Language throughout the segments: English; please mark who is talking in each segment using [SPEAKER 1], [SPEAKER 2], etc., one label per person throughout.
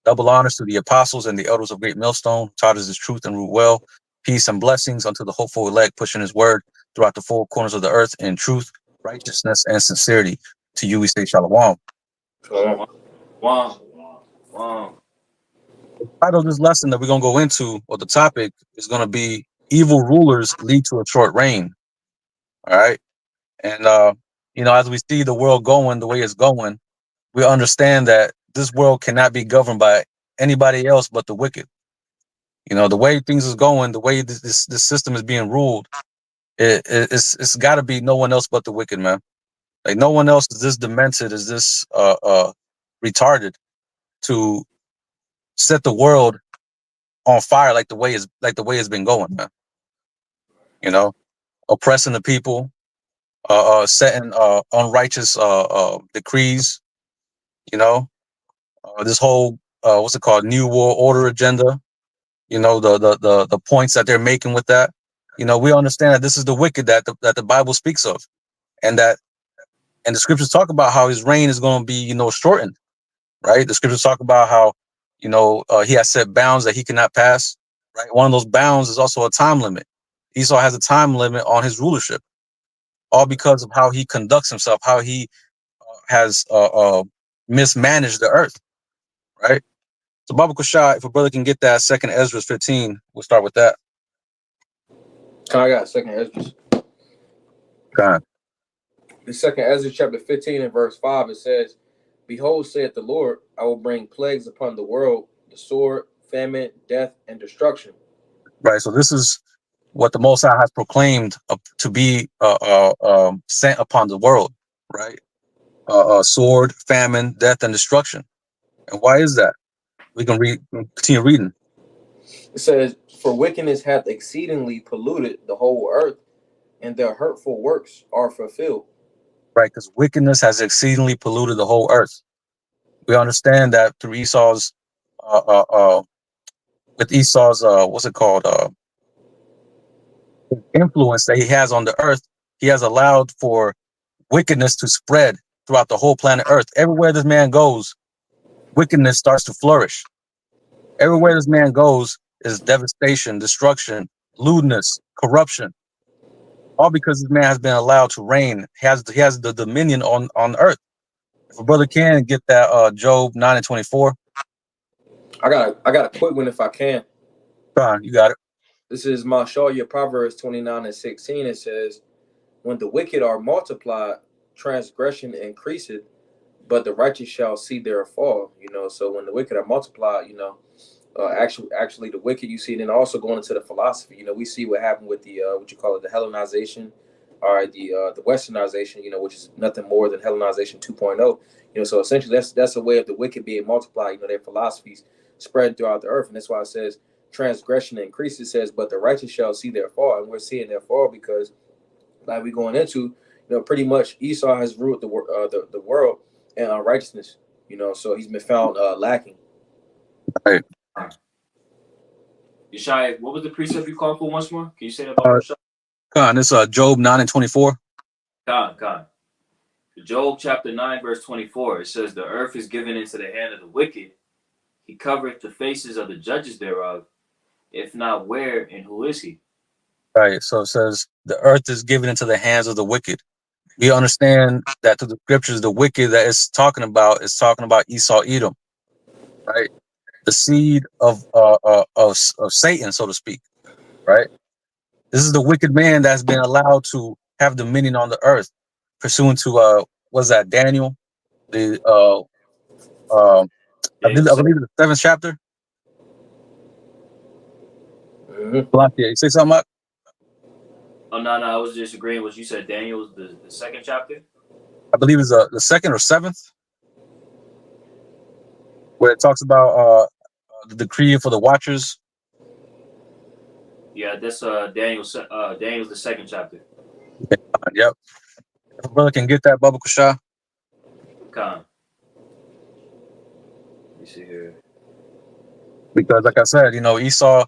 [SPEAKER 1] Double honors to the apostles and the elders of Great Millstone, taught us his truth and root well. Peace and blessings unto the hopeful elect, pushing his word throughout the four corners of the earth in truth, righteousness, and sincerity. To you we say shalom.
[SPEAKER 2] Wow. Wow.
[SPEAKER 1] The title of this lesson that we're going to go into, or the topic, is going to be evil rulers lead to a short reign. All right. And, as we see the world going the way it's going, we understand that this world cannot be governed by anybody else but the wicked. The way things is going, the way this system is being ruled, it's got to be no one else but the wicked, man. Like, no one else is this demented, is this retarded to set the world on fire like the way it's been going, man. Oppressing the people, setting unrighteous decrees. This whole what's it called, New World Order agenda. The points that they're making with that. We understand that this is the wicked that the Bible speaks of, and the scriptures talk about how his reign is going to be shortened. Right? The scriptures talk about how he has set bounds that he cannot pass. Right? One of those bounds is also a time limit. Esau has a time limit on his rulership, all because of how he conducts himself, how he has mismanaged the earth. Right? So, Baba Kushai, if a brother can get that second Ezra 15, we'll start with that.
[SPEAKER 3] I got second Ezra.
[SPEAKER 1] God.
[SPEAKER 3] The second Ezra chapter 15 and verse 5, it says, "Behold, saith the Lord, I will bring plagues upon the world, the sword, famine, death, and destruction."
[SPEAKER 1] Right. So this is what the Most High has proclaimed to be sent upon the world. Right. Sword, famine, death, and destruction. And why is that? We can continue reading.
[SPEAKER 3] It says, "For wickedness hath exceedingly polluted the whole earth, and their hurtful works are fulfilled."
[SPEAKER 1] Right, because wickedness has exceedingly polluted the whole earth. We understand that through Esau's, what's it called, influence that he has on the earth, he has allowed for wickedness to spread throughout the whole planet Earth. Everywhere this man goes, wickedness starts to flourish. Everywhere this man goes is devastation, destruction, lewdness, corruption. All because this man has been allowed to reign. He has the dominion on earth. If a brother can get that Job 9:24.
[SPEAKER 3] I got a quick one if I can.
[SPEAKER 1] Fine, you got it.
[SPEAKER 3] This is Mashal, Proverbs 29:16. It says, "When the wicked are multiplied, transgression increaseth, but the righteous shall see their fall." So when the wicked are multiplied, actually the wicked, you see it. And also going into the philosophy, we see what happened with the what you call it, the Hellenization, or the Westernization, which is nothing more than Hellenization 2.0. So essentially that's a way of the wicked being multiplied. Their philosophies spread throughout the earth, and that's why it says transgression increases. It says, but the righteous shall see their fall, and we're seeing their fall because, like we going into, pretty much Esau has ruled the world in unrighteousness. So he's been found lacking.
[SPEAKER 1] Right.
[SPEAKER 2] Yeshai, what was the precept you called for once more? Can you say that about
[SPEAKER 1] Khan, it's Job 9:24.
[SPEAKER 2] Khan. Job chapter 9, verse 24. It says, "The earth is given into the hand of the wicked. He covereth the faces of the judges thereof. If not, where and who is he?"
[SPEAKER 1] Right. So it says the earth is given into the hands of the wicked. We understand that through the scriptures, the wicked that it's talking about is talking about Esau, Edom, right? The seed of Satan, so to speak, right? This is the wicked man that's been allowed to have dominion on the earth, pursuant to what's that, Daniel? The I believe the 7th chapter. You say something, Mark?
[SPEAKER 2] Oh, no, I was just agreeing with what you said. Daniel's the second chapter.
[SPEAKER 1] I believe it's the 2nd or 7th, where it talks about the decree for the watchers.
[SPEAKER 2] Yeah, that's Daniel's the 2nd chapter.
[SPEAKER 1] Yep. If a brother can get that, Baba Kusha.
[SPEAKER 2] Khan. Let me see here.
[SPEAKER 1] Because, like I said, Esau.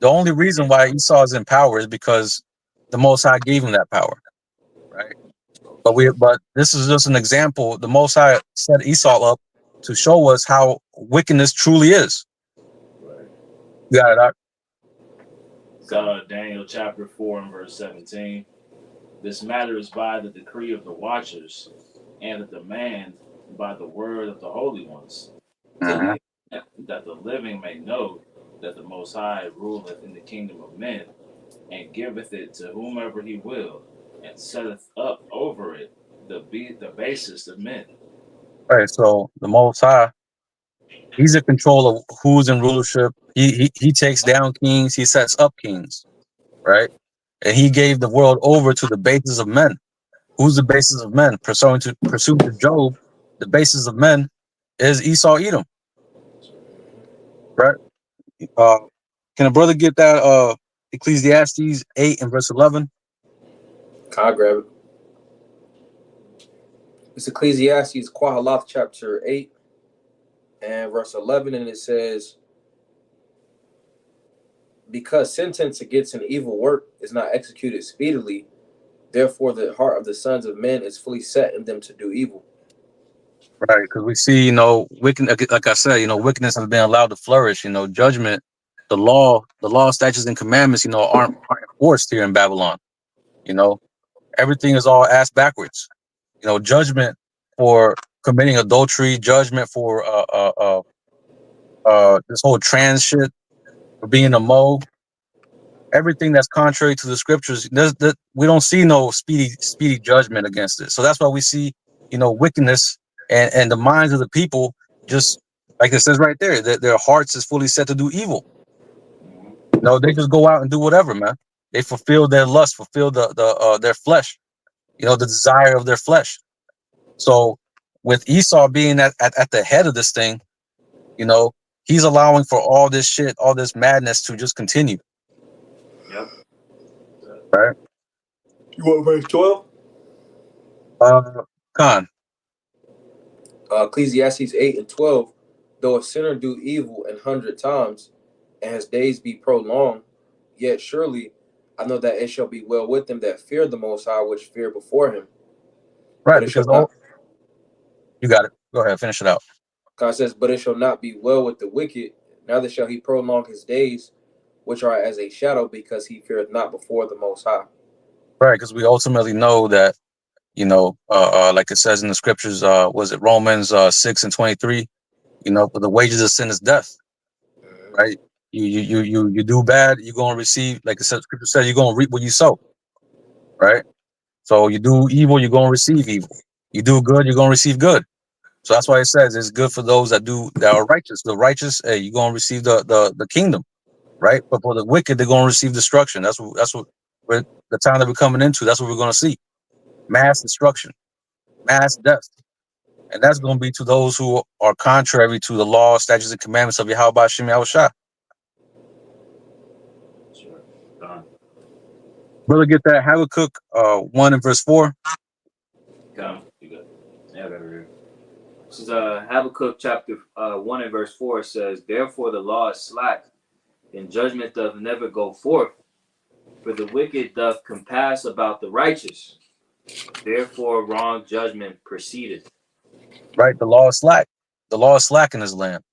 [SPEAKER 1] The only reason why Esau is in power is because the Most High gave him that power, right? But this is just an example. The Most High set Esau up to show us how wickedness truly is.
[SPEAKER 4] Right.
[SPEAKER 1] You got it, Doc?
[SPEAKER 4] Daniel chapter 4 and verse 17. This matter is by the decree of the watchers, and the demand by the word of the holy ones, to
[SPEAKER 1] Mhm.
[SPEAKER 4] the that the living may know that the Most High ruleth in the kingdom of men, and giveth it to whomever he will, and setteth up over it the basest of men.
[SPEAKER 1] Right. So the Most High, he's in control of who's in rulership. He takes down kings. He sets up kings. Right. And he gave the world over to the basis of men. Who's the basis of men? Pursuant to Job, the basis of men is Esau Edom. Right. Can a brother get that Ecclesiastes 8 and verse 11?
[SPEAKER 3] Can I grab it? It's Ecclesiastes Quahalath chapter 8 and verse 11, and it says, because sentence against an evil work is not executed speedily, therefore the heart of the sons of men is fully set in them to do evil.
[SPEAKER 1] Right, because we see, wicked, like I said, wickedness has been allowed to flourish. Judgment, the law, statutes, and commandments, aren't enforced here in Babylon. Everything is all ass backwards. Judgment for committing adultery, judgment for this whole trans shit, for being a Mo. Everything that's contrary to the scriptures, we don't see no speedy judgment against it. So that's why we see, wickedness and the minds of the people, just like it says right there, that their hearts is fully set to do evil. They just go out and do whatever, man. They fulfill their lust, fulfill their flesh, the desire of their flesh. So with Esau being at the head of this thing, he's allowing for all this shit, all this madness to just continue.
[SPEAKER 2] Yep.
[SPEAKER 1] Right.
[SPEAKER 3] You want verse 12?
[SPEAKER 1] Khan.
[SPEAKER 3] Ecclesiastes 8 and 12. Though a sinner do evil 100 times, and his days be prolonged, yet surely I know that it shall be well with them that fear the Most High, which fear before him.
[SPEAKER 1] Right,
[SPEAKER 3] But it
[SPEAKER 1] because
[SPEAKER 3] shall not.
[SPEAKER 1] You got it. Go ahead, finish it out.
[SPEAKER 3] God says, but it shall not be well with the wicked, neither shall he prolong his days, which are as a shadow, because he feareth not before the Most High.
[SPEAKER 1] Right, because we ultimately know that, like it says in the scriptures, was it Romans 6 and 23? For the wages of sin is death. Right? You do bad, you're gonna receive, like the scripture says, you're gonna reap what you sow. Right? So you do evil, you're gonna receive evil. You do good, you're gonna receive good. So that's why it says it's good for those that are righteous. The righteous, hey, you're gonna receive the kingdom, right? But for the wicked, they're gonna receive destruction. That's what we're, the time that we're coming into. That's what we're gonna see: mass destruction, mass death, and that's gonna be to those who are contrary to the law, statutes, and commandments of Yahweh Hashem Yahushua.
[SPEAKER 2] Sure. Gone.
[SPEAKER 1] Brother, get that Habakkuk 1 and verse 4.
[SPEAKER 2] Come. You good. Yeah, I got it here. This is Habakkuk chapter 1 and verse 4. It says, therefore the law is slack, and judgment doth never go forth. For the wicked doth compass about the righteous. Therefore wrong judgment proceedeth.
[SPEAKER 1] Right, the law is slack. The law is slack in his land.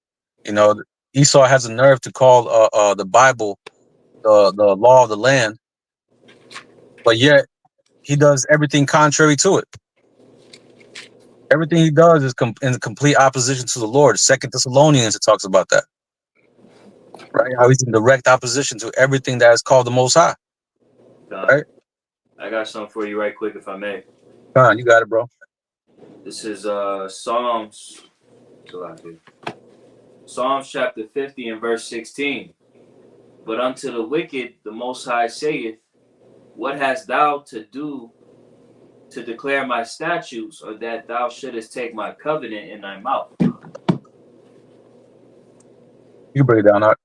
[SPEAKER 1] Esau has a nerve to call the Bible the law of the land, but yet he does everything contrary to it. Everything he does is in complete opposition to the Lord. 2 Thessalonians, it talks about that. Right? How he's in direct opposition to everything that is called the Most High. Right?
[SPEAKER 2] I got something for you right quick, if I may.
[SPEAKER 1] Come on, you got it, bro.
[SPEAKER 2] This is Psalms. Psalms chapter 50 and verse 16. But unto the wicked the Most High saith, what hast thou to do to declare my statutes, or that thou shouldest take my covenant in thy mouth?
[SPEAKER 1] You break it down, Art.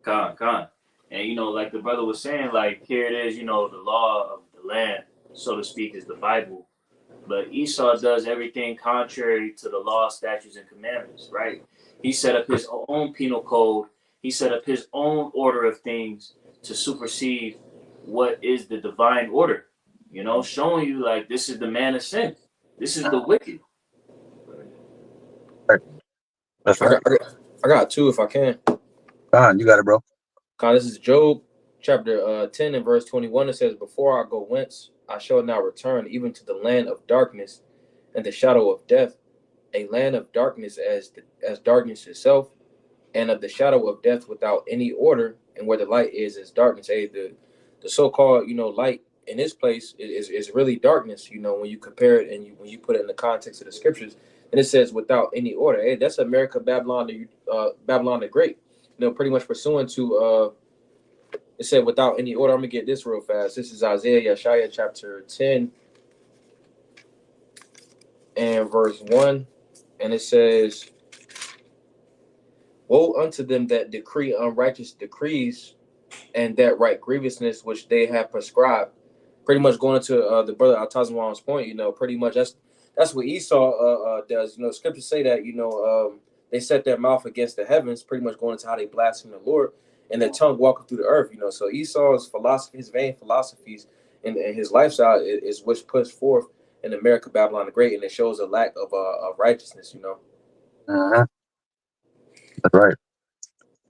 [SPEAKER 2] Con. And like the brother was saying, like here it is, the law of the land, so to speak, is the Bible. But Esau does everything contrary to the law, statutes, and commandments, right? He set up his own penal code. He set up his own order of things to supersede what is the divine order, showing you like this is the man of sin. This is the wicked.
[SPEAKER 1] Right. That's
[SPEAKER 3] I
[SPEAKER 1] right.
[SPEAKER 3] I got two if I can.
[SPEAKER 1] Fine, you got it, bro.
[SPEAKER 3] This is Job chapter 10 and verse 21. It says, "Before I go whence, I shall now return, even to the land of darkness and the shadow of death, a land of darkness as darkness itself, and of the shadow of death without any order, and where the light is darkness." Hey, the so-called light in this place is really darkness. When you compare it and when you put it in the context of the scriptures, and it says without any order. Hey, that's America, Babylon, Babylon the Great. Pretty much pursuant to it said without any order. I'm gonna get this real fast. This is Isaiah Yeshaya chapter 10 and verse 1, and it says, "Woe unto them that decree unrighteous decrees, and that write grievousness which they have prescribed." Pretty much going into the brother Altazim's point, pretty much that's what Esau does. Scriptures say that they set their mouth against the heavens, pretty much going into how they blaspheme the Lord, and their tongue walking through the earth. So Esau's philosophy, his vain philosophies, and his lifestyle is which puts forth in America, Babylon the Great, and it shows a lack of righteousness.
[SPEAKER 1] Uh-huh. That's right.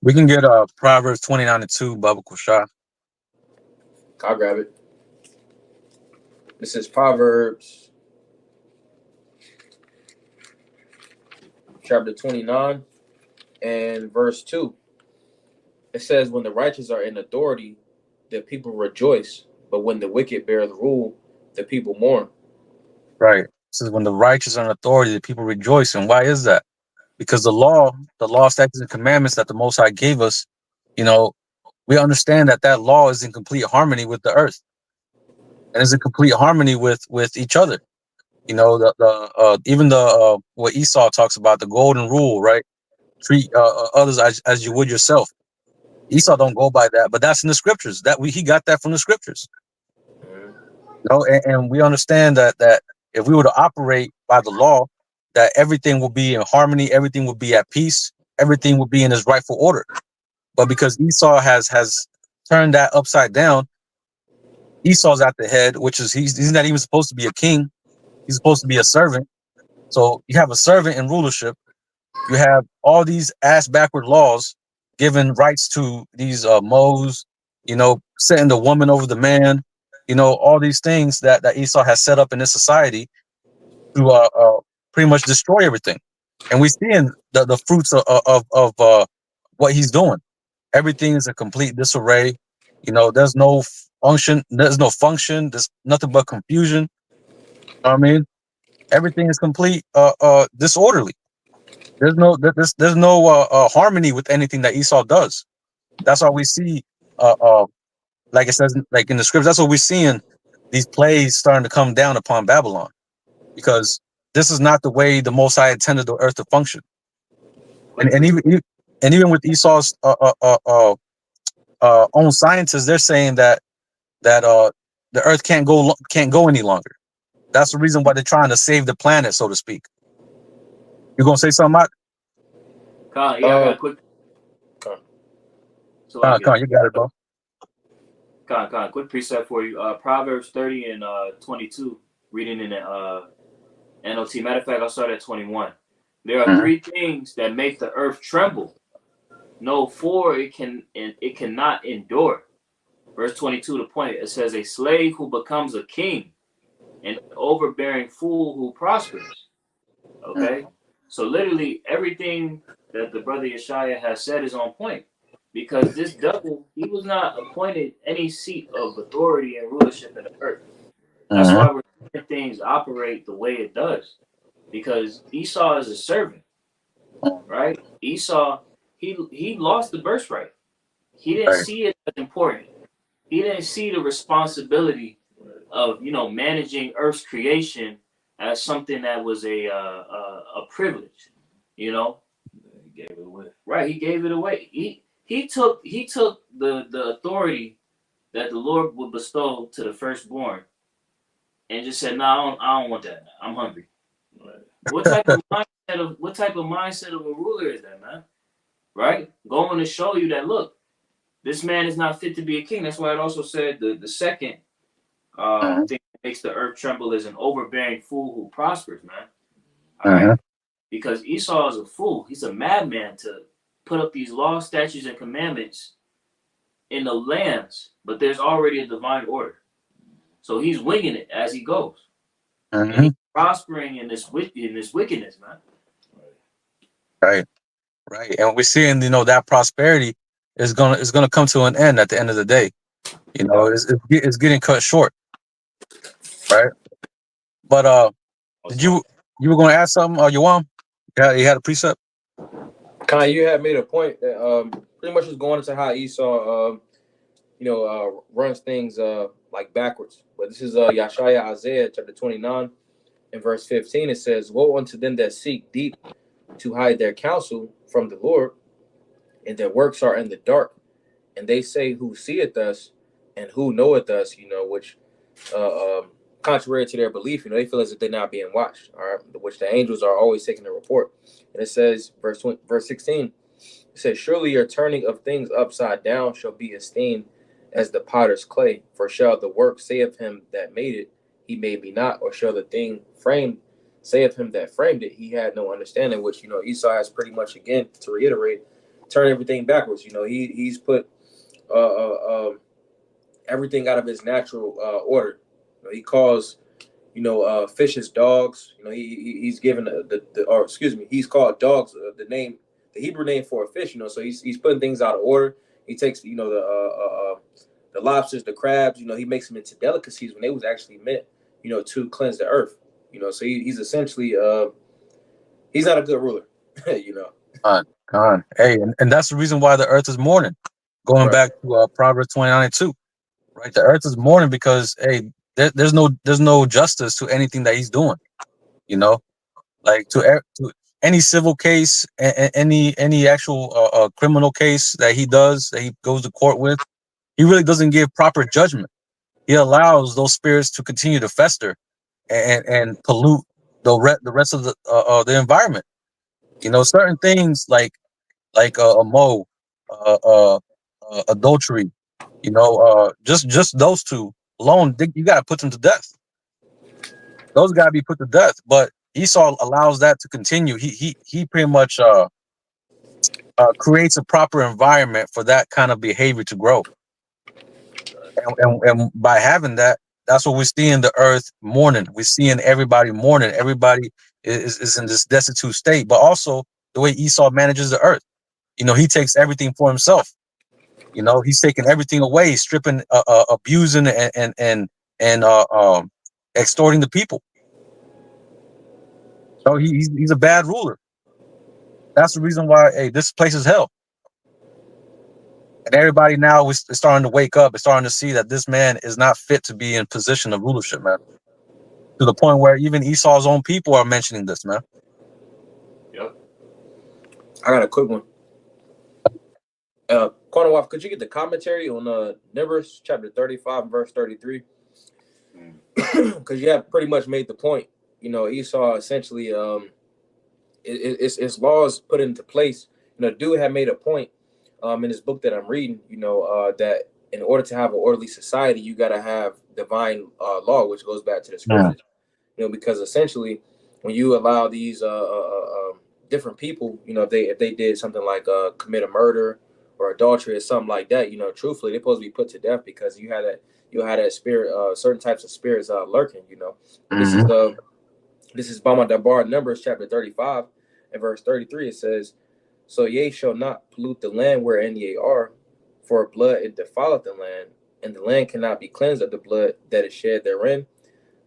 [SPEAKER 1] We can get Proverbs 29:2, Baba Kushah.
[SPEAKER 3] I'll grab it. This is Proverbs chapter 29 and verse 2. It says, "When the righteous are in authority, the people rejoice, but when the wicked bear the rule, the people mourn."
[SPEAKER 1] Right. This is when the righteous are in authority, the people rejoice. And why is that? Because the law, statutes, and commandments that the Most High gave us, we understand that law is in complete harmony with the earth, and is in complete harmony with each other. Even what Esau talks about, the golden rule, right? Treat others as you would yourself. Esau don't go by that, but that's in the scriptures. He got that from the scriptures. And we understand that if we were to operate by the law, that everything will be in harmony, everything will be at peace, everything will be in its rightful order. But because Esau has turned that upside down, Esau's at the head, which is he's not even supposed to be a king. He's supposed to be a servant. So you have a servant in rulership. You have all these ass backward laws giving rights to these moles, setting the woman over the man, all these things that Esau has set up in this society to pretty much destroy everything. And we're seeing the fruits of what he's doing. Everything is a complete disarray. There's no function. There's nothing but confusion. You know what I mean? Everything is complete disorderly. There's no harmony with anything that Esau does. That's why we see like it says, like in the scripts, that's what we're seeing, these plagues starting to come down upon Babylon, because this is not the way the Most High intended the earth to function. And even with Esau's own scientists, they're saying that the earth can't go any longer. That's the reason why they're trying to save the planet, so to speak. You gonna say something, Matt?
[SPEAKER 2] I got a quick.
[SPEAKER 1] You got it, bro.
[SPEAKER 2] Quick precept for you. Proverbs 30 and 22, reading in the NLT. Matter of fact, I'll start at 21. There are three things that make the earth tremble. No, for it cannot endure. Verse 22, the point, it says, a slave who becomes a king, an overbearing fool who prospers. Okay? So literally everything that the brother Yeshaya has said is on point. Because this devil, he was not appointed any seat of authority and rulership in the earth. That's why we're seeing things operate the way it does. Because Esau is a servant, right? Esau, he lost the birthright. He didn't see it as important. He didn't see the responsibility of managing Earth's creation as something that was a privilege. He gave it away. Right, he gave it away. He took the authority that the Lord would bestow to the firstborn, and just said, "No, I don't want that. I'm hungry." Right. What type of mindset of a ruler is that, man? Right, going to show you that, look, this man is not fit to be a king. That's why it also said the second thing that makes the earth tremble is an overbearing fool who prospers, man. All right. because Esau is a fool. He's a madman to put up these laws, statutes, and commandments in the lands, but there's already a divine order. So he's winging it as he goes. And he's prospering in this wickedness, man.
[SPEAKER 1] Right. And we're seeing, that prosperity is gonna come to an end at the end of the day. It's getting cut short. Right. But you were gonna ask something, Yoam? Yeah, you had a precept?
[SPEAKER 3] Kai, you had made a point that pretty much was going into how Esau runs things like backwards. But this is Yeshaya Isaiah chapter 29 and verse 15. It says, "Woe unto them that seek deep to hide their counsel from the Lord, and their works are in the dark. And they say, Who seeth us, and who knoweth us?" Which contrary to their belief, they feel as if they're not being watched. All right, which the angels are always taking a report. And it says, verse 16, it says, "Surely your turning of things upside down shall be esteemed as the potter's clay. For shall the work say of him that made it, he made me not, or shall the thing framed say of him that framed it, he had no understanding?" Which Esau has pretty much, again, to reiterate, turn everything backwards. He's put everything out of its natural order. He calls fishes dogs. He's given he's called dogs the Hebrew name for a fish. So he's putting things out of order. He takes the lobsters, the crabs. He makes them into delicacies when they was actually meant to cleanse the earth. So he's essentially he's not a good ruler.
[SPEAKER 1] Come on. Hey, and that's the reason why the earth is mourning. Going back to Proverbs 29:2, right? The earth is mourning because there's no justice to anything that he's doing. Like to any civil case, any actual criminal case that he goes to court with, he really doesn't give proper judgment. He allows those spirits to continue to fester and pollute the rest of the environment. Certain things like adultery, just those two alone, you got to put them to death. Those got to be put to death. But Esau allows that to continue. He pretty much creates a proper environment for that kind of behavior to grow. And by having that, that's what we're seeing the earth mourning. We're seeing everybody mourning. Everybody is in this destitute state. But also the way Esau manages the earth. He takes everything for himself. He's taking everything away, stripping, abusing, and extorting the people. So he's a bad ruler. That's the reason why this place is hell. And everybody now is starting to wake up. Is starting to see that this man is not fit to be in position of rulership, man. To the point where even Esau's own people are mentioning this, man.
[SPEAKER 2] Yep.
[SPEAKER 3] I got a quick one. Cornerwolf, could you get the commentary on Numbers chapter 35 and verse 33? Because you have pretty much made the point. Esau essentially it's laws put into place. Dude had made a point in his book that I'm reading, that in order to have an orderly society, you got to have divine law, which goes back to the scriptures. Because essentially when you allow these different people, if they did something like commit a murder or adultery or something like that, truthfully, they're supposed to be put to death because you had that spirit, certain types of spirits lurking. This is Bama Dabar, Numbers chapter 35 and verse 33. It says, "So ye shall not pollute the land wherein ye are, for blood it defileth the land, and the land cannot be cleansed of the blood that is shed therein,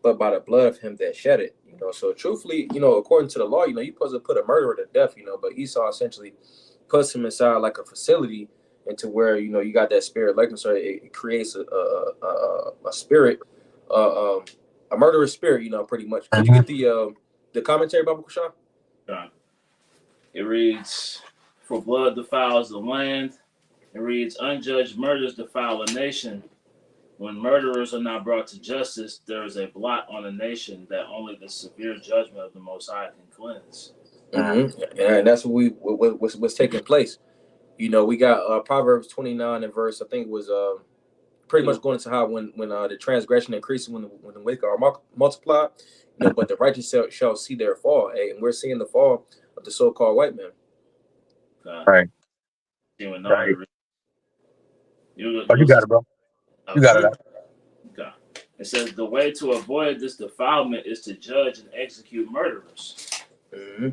[SPEAKER 3] but by the blood of him that shed it." So truthfully, according to the law, you're supposed to put a murderer to death, but Esau essentially puts him inside like a facility into where, you got that spirit lurking. So it creates a spirit, a murderous spirit, pretty much. Can you get the commentary, Baba Kushan?
[SPEAKER 4] It reads, "For blood defiles the land." It reads, "Unjudged murders defile a nation. When murderers are not brought to justice, there is a blot on a nation that only the severe judgment of the Most High can cleanse."
[SPEAKER 3] And that's what's taking place. We got Proverbs 29 and verse, I think it was pretty much going into how when the transgression increases when the wicked are multiplied, but the righteous shall see their fall. Hey, and we're seeing the fall of the so-called white man.
[SPEAKER 1] Right.
[SPEAKER 4] Right.
[SPEAKER 1] You got it, bro. You got it.
[SPEAKER 4] Okay. It says the way to avoid this defilement is to judge and execute murderers.
[SPEAKER 3] Mm-hmm.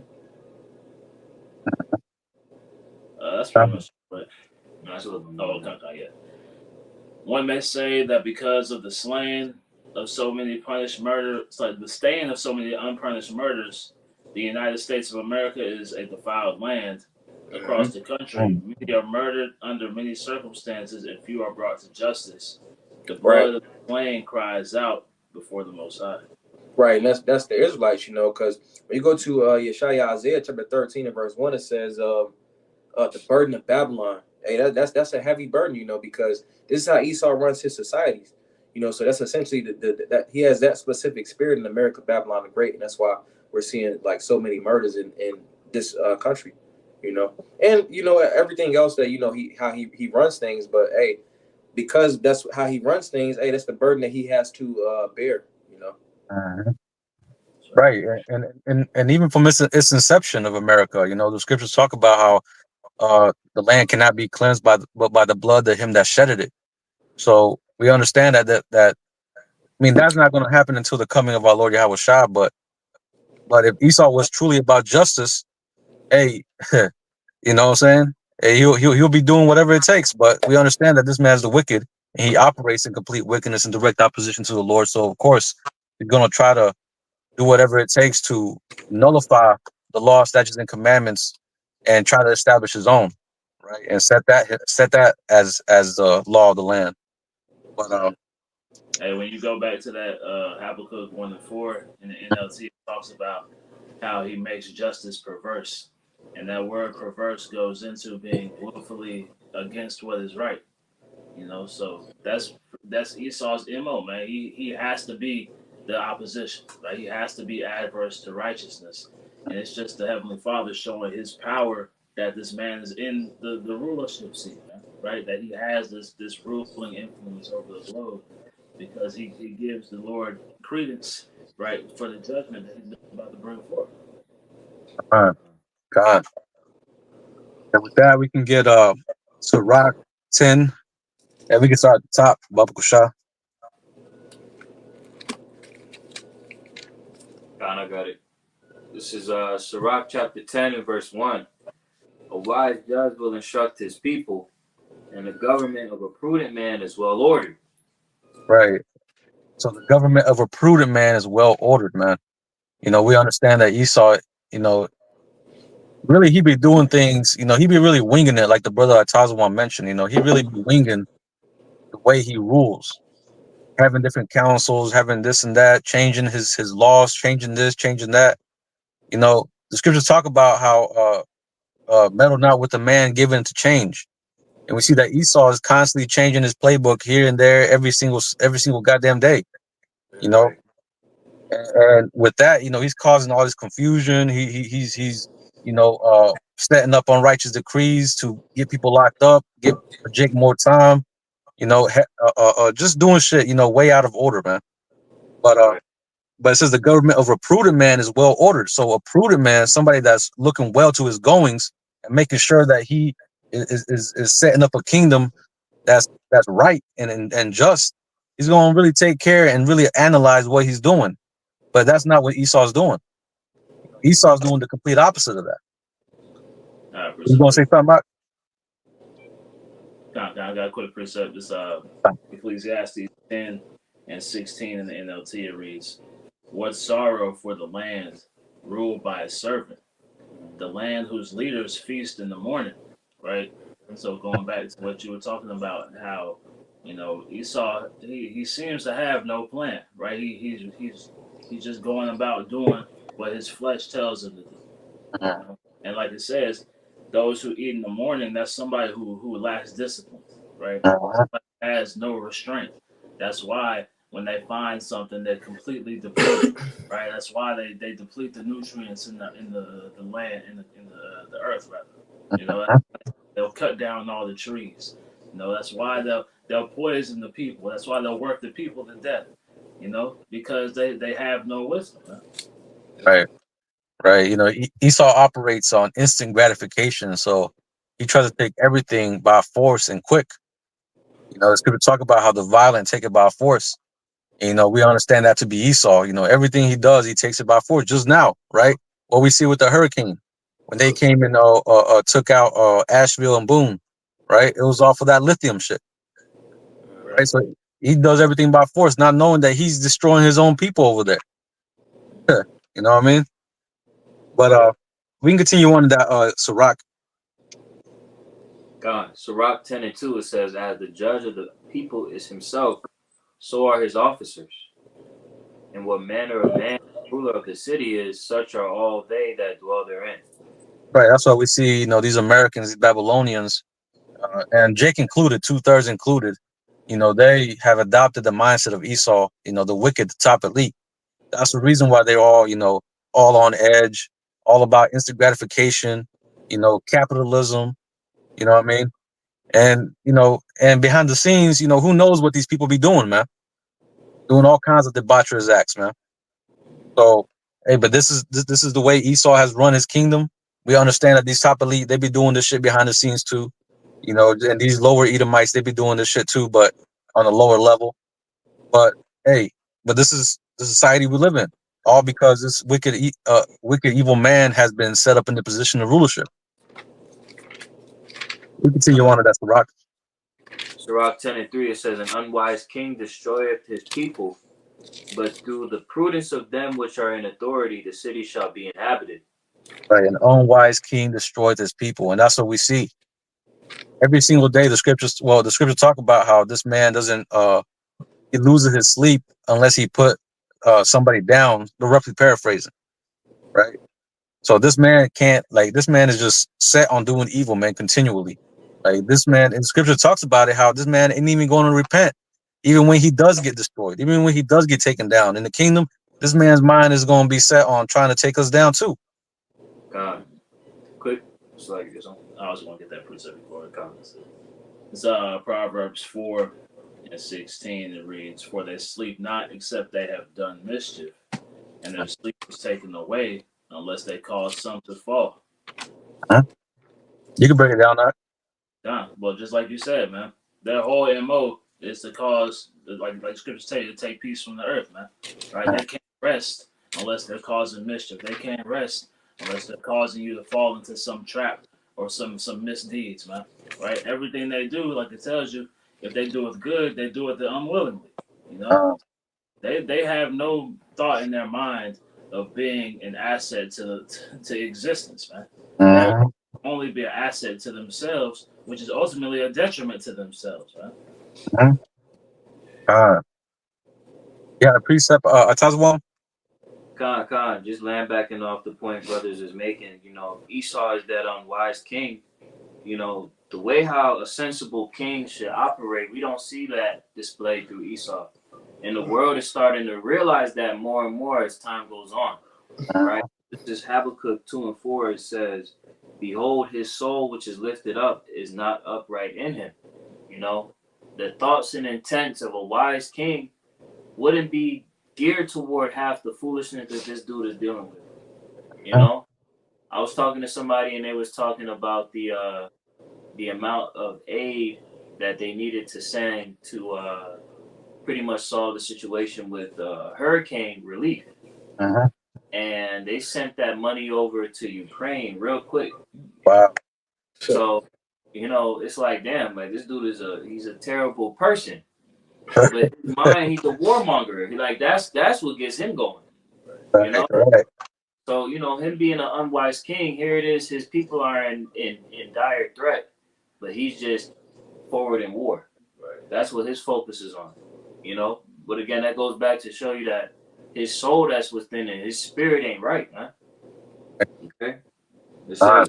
[SPEAKER 4] That's pretty much what. Yeah. One may say that because of the slaying of so many punished murders, like the staying of so many unpunished murders, the United States of America is a defiled land. Across the country, many are murdered under many circumstances, and few are brought to justice. The blood of the slain cries out before the Most High.
[SPEAKER 3] Right, and that's the Israelites, because when you go to Yeshaya Isaiah chapter 13 and verse 1, it says the burden of Babylon. Hey, that's a heavy burden, because this is how Esau runs his societies. So that's essentially that he has that specific spirit in America, Babylon the Great, and that's why we're seeing like so many murders in this country, and everything else that he runs things. But hey, because that's how he runs things, hey, that's the burden that he has to bear.
[SPEAKER 1] Right, and even from its inception of America, the scriptures talk about how the land cannot be cleansed by the blood of him that shedded it. So we understand that I mean, that's not going to happen until the coming of our Lord Yahweh Shah. But if Esau was truly about justice, hey, you know what I'm saying? Hey, he'll be doing whatever it takes. But we understand that this man's the wicked, and he operates in complete wickedness and direct opposition to the Lord. So of course, he's going to try to do whatever it takes to nullify the law, statutes, and commandments, and try to establish his own, right? And set that as the law of the land. But
[SPEAKER 4] hey, when you go back to that Habakkuk 1:4 in the NLT, it talks about how he makes justice perverse, and that word perverse goes into being willfully against what is right. So that's Esau's MO, man. He has to be the opposition, right? He has to be adverse to righteousness, and it's just the Heavenly Father showing His power that this man is in the rulership seat, man, right? That he has this ruling influence over the globe because he gives the Lord credence, right, for the judgment that He's about to bring forth.
[SPEAKER 1] God, and with that we can get Sirach 10. And we can start at the top, Baba Kusha.
[SPEAKER 2] I got it. This is Sirach chapter 10 and verse 1. A wise judge will instruct his people, and the government of a prudent man is well ordered.
[SPEAKER 1] Right. So the government of a prudent man is well ordered, man. We understand that Esau, really he be doing things, he be really winging it, like the brother Atazawan mentioned. He really be winging the way he rules, having different councils, having this and that, changing his laws, changing this, changing that. The scriptures talk about how meddle not with the man given to change. And we see that Esau is constantly changing his playbook here and there every single goddamn day. And with that, he's causing all this confusion. He's setting up unrighteous decrees to get people locked up, give Jake more time. Just doing shit, way out of order, man. But it says the government of a prudent man is well ordered. So a prudent man, somebody that's looking well to his goings and making sure that he is setting up a kingdom that's right and just. He's going to really take care and really analyze what he's doing. But that's not what Esau's doing. Esau's doing the complete opposite of that. You going to say something about?
[SPEAKER 4] I got a quick precept. This Ecclesiastes 10 and 16 in the NLT, it reads, "What sorrow for the land ruled by a servant, the land whose leaders feast in the morning," right? And so going back to what you were talking about, how Esau he seems to have no plan, right? He's just going about doing what his flesh tells him to do. And like it says, those who eat in the morning, that's somebody who lacks discipline, right? Somebody has no restraint. That's why when they find something, they're completely depleted, right? That's why they deplete the nutrients in the land, in the earth, rather. They'll cut down all the trees. You know, that's why they'll poison the people. That's why they'll work the people to death. You know, because they have no wisdom. Man.
[SPEAKER 1] Right. Right. You know, Esau operates on instant gratification, so he tries to take everything by force and quick. You know, it's good to talk about how the violent take it by force. And, you know, we understand that to be Esau. You know, everything he does, he takes it by force. Just now, right? What we see with the hurricane when they came and took out Asheville and Boone, right? It was off of that lithium shit, right? So he does everything by force, not knowing that he's destroying his own people over there. You know what I mean? But we can continue on that Sirach.
[SPEAKER 2] God, Sirach 10 and 2, it says, as the judge of the people is himself, so are his officers. And what manner of man the ruler of the city is, such are all they that dwell therein.
[SPEAKER 1] Right. That's why we see, you know, these Americans, these Babylonians, and Jake included, 2/3 included, you know, they have adopted the mindset of Esau, you know, the wicked, the top elite. That's the reason why they're all, you know, all on edge, all about instant gratification, you know, capitalism, you know what I mean? And, you know, and behind the scenes, you know, who knows what these people be doing, man? Doing all kinds of debaucherous acts, man. So, hey, but this is the way Esau has run his kingdom. We understand that these top elite, they be doing this shit behind the scenes too. You know, and these lower Edomites, they be doing this shit too, but on a lower level. But hey, but this is the society we live in, all because this wicked, evil man has been set up in the position of rulership. We continue on to that Sirach.
[SPEAKER 2] Sirach 10 and 3, it says, an unwise king destroyeth his people, but through the prudence of them which are in authority, the city shall be inhabited.
[SPEAKER 1] Right, an unwise king destroyed his people, and that's what we see every single day. The scriptures talk about how this man doesn't he loses his sleep unless he put somebody down. They're roughly paraphrasing, right? So this man can't, like, this man is just set on doing evil, man, continually. Like, this man, and scripture talks about it, how this man ain't even going to repent, even when he does get destroyed, even when he does get taken down in the kingdom. This man's mind is going to be set on trying to take us down too.
[SPEAKER 2] God, quick,
[SPEAKER 4] It's like this. I was going to get that precept before the comments. It's Proverbs 4 and 16. It reads, "For they sleep not except they have done mischief, and their sleep is taken away unless they cause some to fall."
[SPEAKER 1] Huh? You can break it down, that.
[SPEAKER 4] Yeah, well, just like you said, man, their whole MO is to cause, like scriptures tell you, to take peace from the earth, man. Right? They can't rest unless they're causing mischief. They can't rest unless they're causing you to fall into some trap or some misdeeds, man. Right? Everything they do, like it tells you, if they do it good, they do it unwillingly. You know, they have no thought in their mind of being an asset to existence, man. They'll only be an asset to themselves, which is ultimately a detriment to themselves, man.
[SPEAKER 1] Yeah, a precept, Atazwam.
[SPEAKER 2] Khan, just land backing off the point brothers is making, you know, Esau is that unwise king. You know, the way how a sensible king should operate, we don't see that displayed through Esau. And the world is starting to realize that more and more as time goes on. Right? This is Habakkuk 2 and 4. It says, behold, his soul which is lifted up is not upright in him. You know, the thoughts and intents of a wise king wouldn't be geared toward half the foolishness that this dude is dealing with. You know, I was talking to somebody and they was talking about the amount of aid that they needed to send to pretty much solve the situation with hurricane relief. And they sent that money over to Ukraine real quick.
[SPEAKER 1] Wow.
[SPEAKER 2] So, you know, it's like, damn, like this dude he's a terrible person. But in his mind, he's a warmonger. Like that's what gets him going. You know?
[SPEAKER 1] Right.
[SPEAKER 2] So, you know, him being an unwise king, here it is, his people are in dire threat, but he's just forward in war. Right. That's what his focus is on. You know? But again, that goes back to show you that his soul that's within it, his spirit ain't right, man. Okay? It says,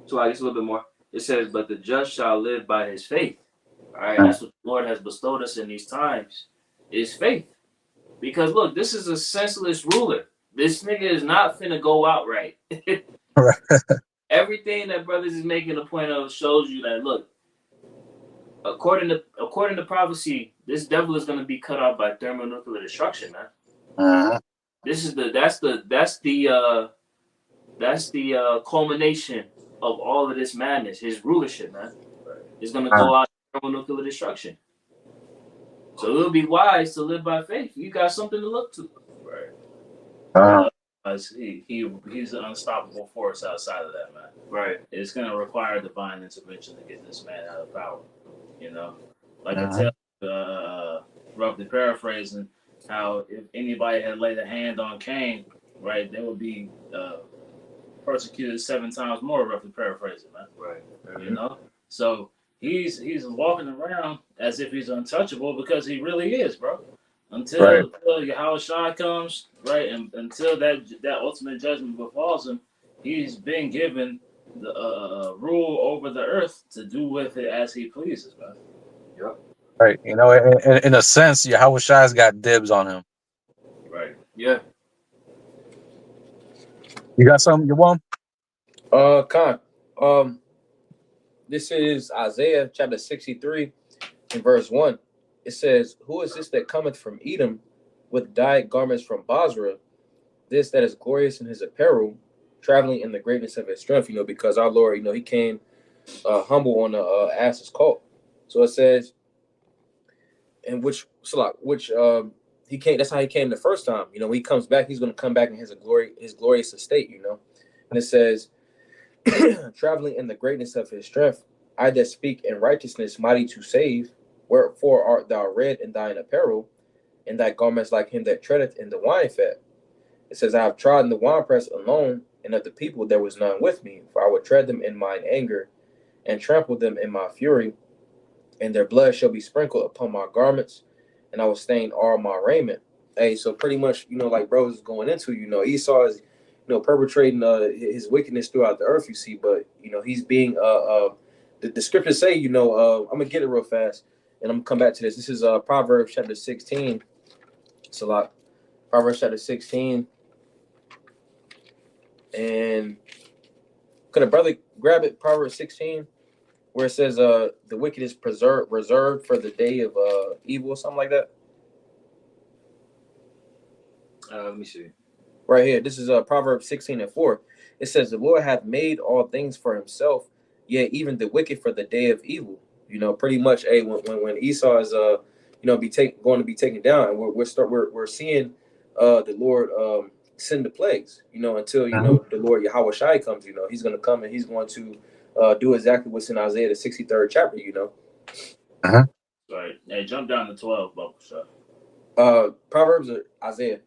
[SPEAKER 2] so I guess a little bit more. It says, but the just shall live by his faith. All right, that's what the Lord has bestowed us in these times, is faith. Because look, this is a senseless ruler. This nigga is not finna go out right. Everything that brothers is making a point of shows you that, look, According to prophecy, this devil is going to be cut off by thermonuclear destruction, man.
[SPEAKER 1] Mhm.
[SPEAKER 2] This is that's the culmination of all of this madness. His rulership, man, is going to go out in thermonuclear destruction. So it would be wise to live by faith. You got something to look to.
[SPEAKER 4] Right. He's an unstoppable force outside of that, man.
[SPEAKER 2] Right.
[SPEAKER 4] It's going to require divine intervention to get this man out of power. You know, like I
[SPEAKER 1] Mhm.
[SPEAKER 4] tell, roughly paraphrasing, how if anybody had laid a hand on Cain, right, they would be persecuted 7 times more. Roughly paraphrasing, man.
[SPEAKER 2] Right.
[SPEAKER 4] You know, so he's walking around as if he's untouchable because he really is, bro. Until Yahweh Shai comes, right, and until that ultimate judgment befalls him, he's been given the rule over the earth to do with it as he pleases, man.
[SPEAKER 2] Yep.
[SPEAKER 1] Right. You know, in a sense, Yahweh Shai's got dibs on him.
[SPEAKER 4] Right.
[SPEAKER 2] Yeah.
[SPEAKER 1] You got something you want?
[SPEAKER 3] Khan. This is Isaiah chapter 63 and verse 1. It says, "Who is this that cometh from Edom with dyed garments from Basra? This that is glorious in his apparel, traveling in the greatness of his strength." You know, because our Lord, you know, he came humble on the ass's colt. So it says, and which he came. That's how he came the first time. You know, when he comes back, he's going to come back in his glorious estate. You know, and it says, traveling in the greatness of his strength, I that speak in righteousness, mighty to save. Wherefore art thou red in thine apparel, and thy garments like him that treadeth in the wine fat. It says, I have trodden the winepress alone, and of the people there was none with me, for I would tread them in mine anger, and trample them in my fury, and their blood shall be sprinkled upon my garments, and I will stain all my raiment. Hey, so pretty much, you know, like bros is going into, you know, Esau is, you know, perpetrating his wickedness throughout the earth, you see, but you know, he's being the scriptures say, you know, I'm gonna get it real fast, and I'm gonna come back to this. This is Proverbs chapter 16. It's a lot. Proverbs chapter 16. And could a brother grab it? Proverbs 16, where it says, "The wicked is reserved for the day of evil," something like that.
[SPEAKER 2] Let me see.
[SPEAKER 3] Right here, this is Proverbs 16 and 4. It says, "The Lord hath made all things for Himself, yet even the wicked for the day of evil." You know, pretty much, when Esau is you know, going to be taken down, and we're seeing the Lord send the plagues. You know, until you know the Lord Yahweh Shai comes. You know, He's going to come and He's going to do exactly what's in Isaiah the 63rd chapter. You know.
[SPEAKER 4] Right. Hey, jump down to 12, Bubble Shot.
[SPEAKER 3] Proverbs or Isaiah?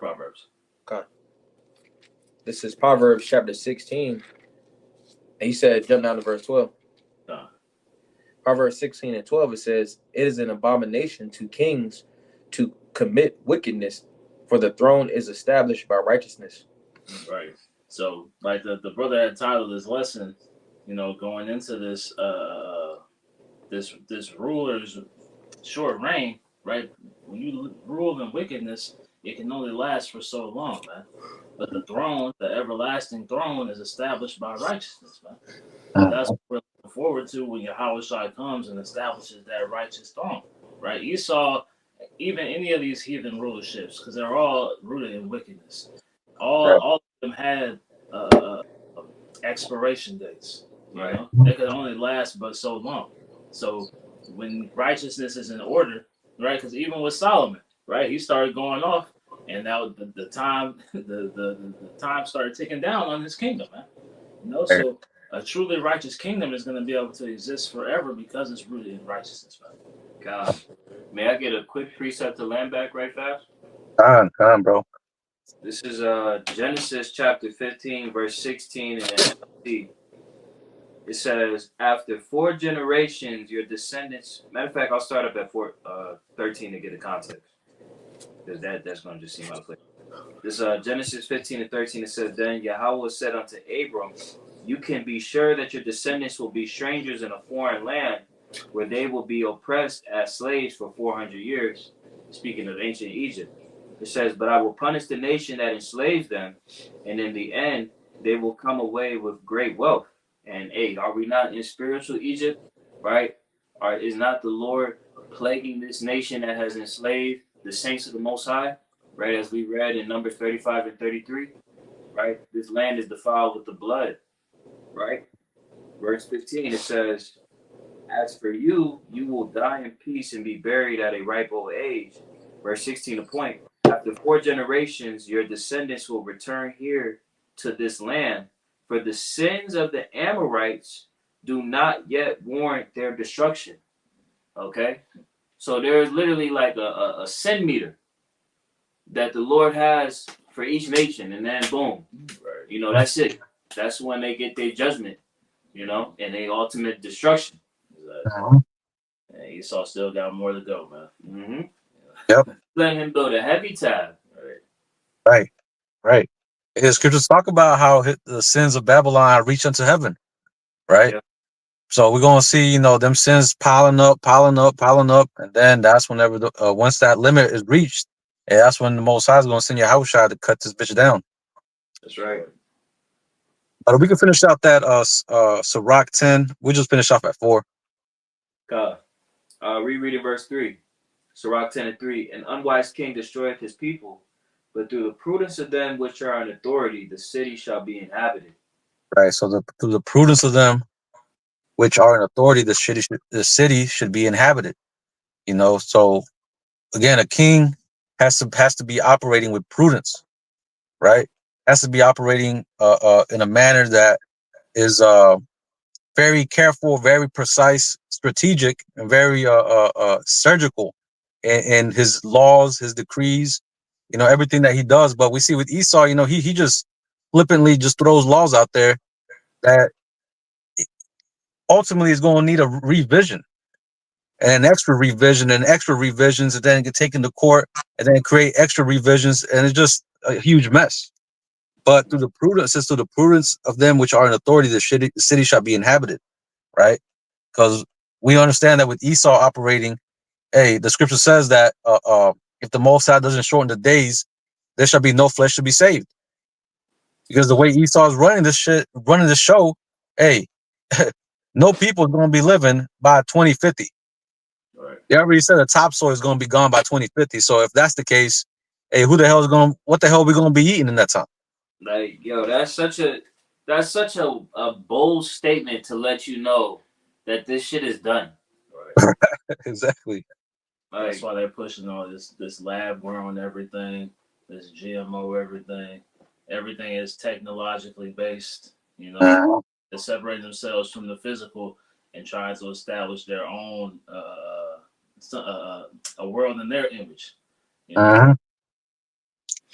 [SPEAKER 4] Proverbs.
[SPEAKER 3] Okay. This is Proverbs chapter 16. And he said, jump down to verse 12. Proverbs 16 and 12, it says, "It is an abomination to kings to commit wickedness, for the throne is established by righteousness."
[SPEAKER 4] Right. So, like the brother had titled this lesson, you know, going into this this ruler's short reign, right? When you rule in wickedness, it can only last for so long, man. But the throne, the everlasting throne, is established by righteousness, man. And that's what we're looking forward to when Yahweh Shai comes and establishes that righteous throne, right? Esau, even any of these heathen rulerships, because they're all rooted in wickedness. All of them had expiration dates. You know, they could only last but so long. So when righteousness is in order, right? Because even with Solomon, right, he started going off, and now the time the time started ticking down on his kingdom, man. You know, so a truly righteous kingdom is going to be able to exist forever because it's rooted in righteousness, man.
[SPEAKER 2] God, may I get a quick precept to land back right fast?
[SPEAKER 1] Come on, bro.
[SPEAKER 2] This is Genesis chapter 15, verse 16 and NLT. It says, after 4 generations, your descendants. Matter of fact, I'll start up at 13 to get the context, because that's going to just seem out of place. This Genesis 15 and 13. It says, then Yahweh said unto Abram, you can be sure that your descendants will be strangers in a foreign land, where they will be oppressed as slaves for 400 years. Speaking of ancient Egypt. It says, but I will punish the nation that enslaves them, and in the end, they will come away with great wealth. And hey, are we not in spiritual Egypt, right? Is not the Lord plaguing this nation that has enslaved the saints of the Most High? Right, as we read in Numbers 35 and 33. Right, this land is defiled with the blood. Right, verse 15 it says, "As for you, you will die in peace and be buried at a ripe old age." Verse 16, a point. "After 4 generations, your descendants will return here to this land, for the sins of the Amorites do not yet warrant their destruction." Okay? So there's literally like a sin meter that the Lord has for each nation, and then boom, you know, that's it. That's when they get their judgment, you know, and their ultimate destruction.
[SPEAKER 1] Mhm.
[SPEAKER 4] And Esau still got more to go, man.
[SPEAKER 2] Mm-hmm.
[SPEAKER 1] Yep.
[SPEAKER 2] Let him build a heavy tab.
[SPEAKER 1] Right. The scriptures talk about how the sins of Babylon reach unto heaven, right?
[SPEAKER 2] Yeah.
[SPEAKER 1] So we're gonna see, them sins piling up, and then that's whenever once that limit is reached, and that's when the Most High is gonna send Yahushua to cut this bitch down.
[SPEAKER 2] That's right.
[SPEAKER 1] But we can finish out that Sirach 10. We just finish off at 4.
[SPEAKER 2] God. Rereading verse 3. Sirach 10 and 3. "An unwise king destroyeth his people, but through the prudence of them which are in authority, the city shall be inhabited."
[SPEAKER 1] Right. So through the prudence of them which are in authority, the city should be inhabited. So again, a king has to be operating with prudence, right? Has to be operating in a manner that is very careful, very precise, strategic, and very surgical in his laws, his decrees, everything that he does. But we see with Esau, he just flippantly just throws laws out there that ultimately is going to need a revision and an extra revision and extra revisions, and then get taken to court and then create extra revisions, and it's just a huge mess. But through the prudence of them which are in authority, the city shall be inhabited, right? Because we understand that with Esau operating, the scripture says that if the Most High doesn't shorten the days, there shall be no flesh to be saved. Because the way Esau is running this show, no people is going to be living by 2050.
[SPEAKER 4] Right.
[SPEAKER 1] They already said the topsoil is going to be gone by 2050. So if that's the case, what the hell are we going to be eating in that time?
[SPEAKER 2] Like, yo, that's such a bold statement to let you know that this shit is done.
[SPEAKER 4] Right.
[SPEAKER 1] Exactly.
[SPEAKER 2] Like,
[SPEAKER 4] That's why they're pushing all this lab grown everything, this GMO everything. Everything is technologically based, to separate themselves from the physical and trying to establish their own a world in their image.